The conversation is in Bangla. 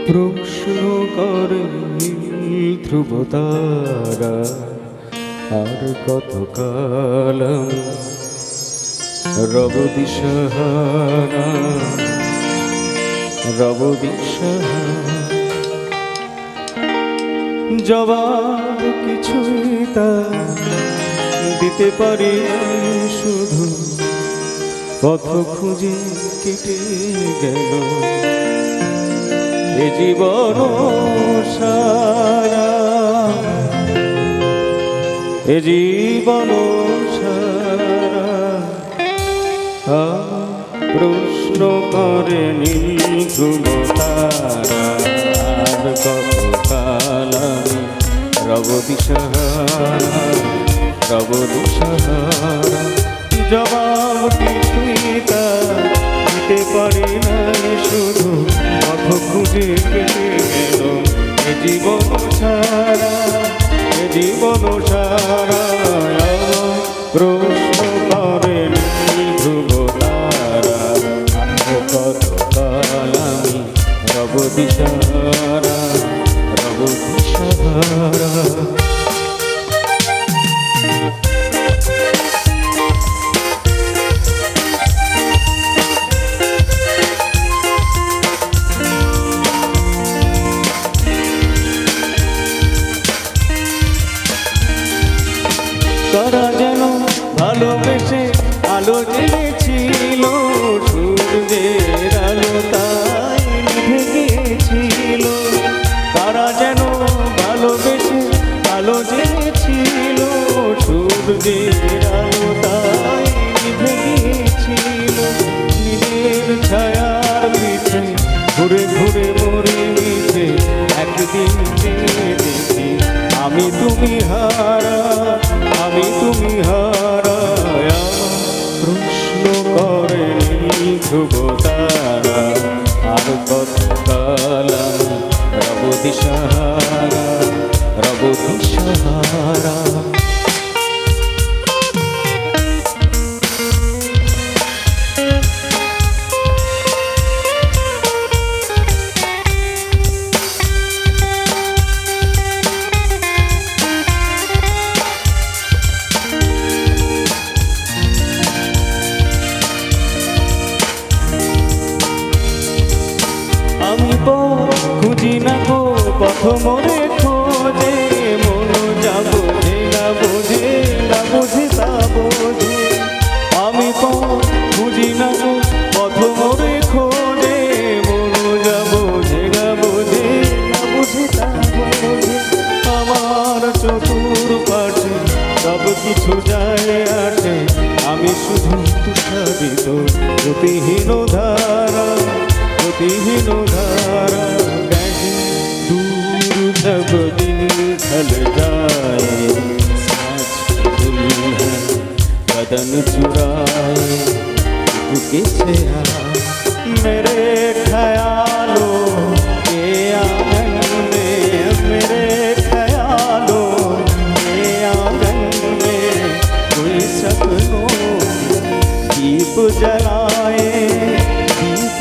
প্রশ্ন করে ধ্রুব তারা আর কত কাল রব দিশাহারা রব দিশাহারা জবাব কিছুই তা দিতে পারি শুধু পথ খুঁজে কেটে গেল এ জীবন সারা এ জীবন সারা প্রশ্ন করে নীল তারা আর কত কাল আমি রব দিশাহারা রব দিশাহারা জবাব কিছুই তা দিতে পারি না শুধু পথ খুঁজে কেটে গেল এ জীবন সারা এ জীবন সারা প্রশ্ন করে ধ্রুব তারা কত কাল আমি রব দিশাহারা রব দিশাহারা কারা যেন ভালোবেসে আলো জেগেছিল সূর্যের আলো তাই নিভে গিয়েছিল কারা যেন ভালোবেসে আলো জেগেছিল সূর্যের আলো তাই নিভে গিয়েছিল নিজের ছায়ার পিছে ঘুরে ঘুরে মরে মিশে একদিন দেখি আমি তুমি হারা আমি তুমি হারা প্রশ্ন করে ধ্রুব তারা আর কত কাল রব দিশাহারা রব দিশাহারা খুঁজি না গো পথ মরে খোঁজে মন যা বোঝে না বোঝে না বোঝে তা বোঝে আমি খুঁজি না গো পথ মরে খোঁজে মন যা বোঝে না বোঝে না বোঝে তা বোঝে আমার চতুর পাশে সব কিছু যায় আসে আমি শুধু তুষারিত গতিহীন ধারা गतिहीन धारा कहीं दूर जब दिन ढल जाए साँझ की दुल्हन बदन चुराए चुपके से आ मेरे ख्यालों के आंगन में मेरे ख्यालों के आंगन में कोई सपनों दीप जलाए दीप